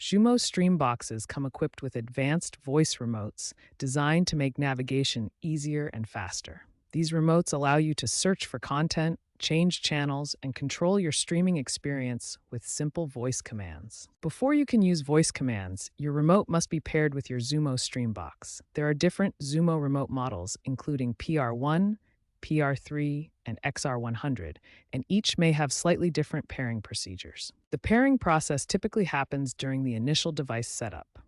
Xumo Stream boxes come equipped with advanced voice remotes designed to make navigation easier and faster. These remotes allow you to search for content, change channels, and control your streaming experience with simple voice commands. Before you can use voice commands, your remote must be paired with your Xumo Stream box. There are different Xumo remote models, including PR1, PR3, and XR100, and each may have slightly different pairing procedures. The pairing process typically happens during the initial device setup.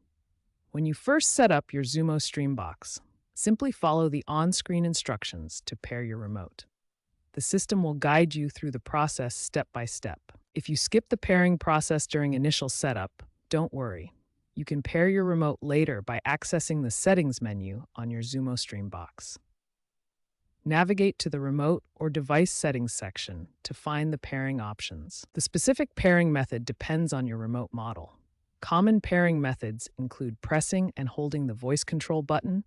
When you first set up your Xumo Stream box, simply follow the on-screen instructions to pair your remote. The system will guide you through the process step by step. If you skip the pairing process during initial setup, don't worry. You can pair your remote later by accessing the Settings menu on your Xumo Stream box. Navigate to the Remote or Device Settings section to find the pairing options. The specific pairing method depends on your remote model. Common pairing methods include pressing and holding the voice control button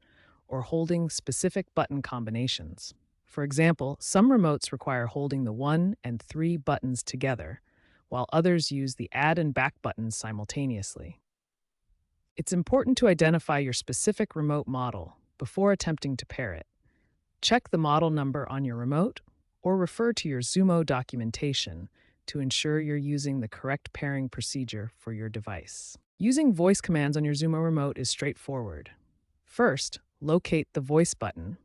or holding specific button combinations. For example, some remotes require holding the 1 and 3 buttons together, while others use the add and back buttons simultaneously. It's important to identify your specific remote model before attempting to pair it. Check the model number on your remote or refer to your Xumo documentation to ensure you're using the correct pairing procedure for your device. Using voice commands on your Xumo remote is straightforward. First, locate the voice button,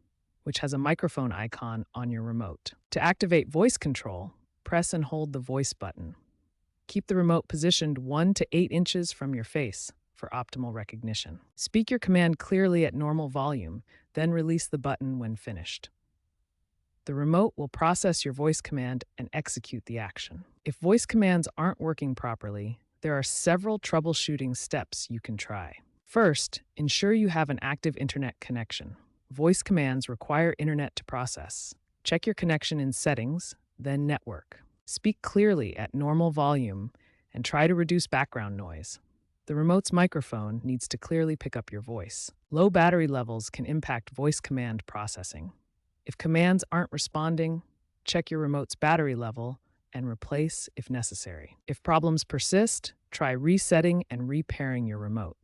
which has a microphone icon on your remote. To activate voice control, press and hold the voice button. Keep the remote positioned 1 to 8 inches from your face for optimal recognition. Speak your command clearly at normal volume, then release the button when finished. The remote will process your voice command and execute the action. If voice commands aren't working properly, there are several troubleshooting steps you can try. First, ensure you have an active internet connection. Voice commands require internet to process. Check your connection in Settings, then Network. Speak clearly at normal volume and try to reduce background noise. The remote's microphone needs to clearly pick up your voice. Low battery levels can impact voice command processing. If commands aren't responding, check your remote's battery level and replace if necessary. If problems persist, try resetting and repairing your remote.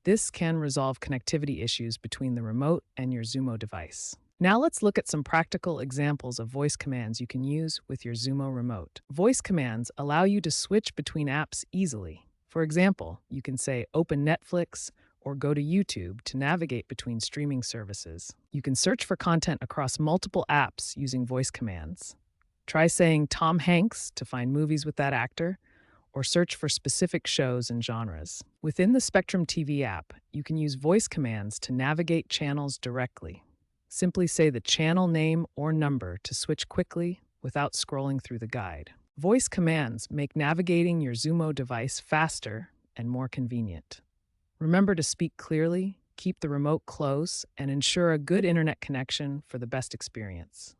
This can resolve connectivity issues between the remote and your Xumo device. Now let's look at some practical examples of voice commands you can use with your Xumo remote. Voice commands allow you to switch between apps easily. For example, you can say open Netflix or go to YouTube to navigate between streaming services. You can search for content across multiple apps using voice commands. Try saying Tom Hanks to find movies with that actor, or search for specific shows and genres. Within the Spectrum TV app, you can use voice commands to navigate channels directly. Simply say the channel name or number to switch quickly without scrolling through the guide. Voice commands make navigating your Xumo device faster and more convenient. Remember to speak clearly, keep the remote close, and ensure a good internet connection for the best experience.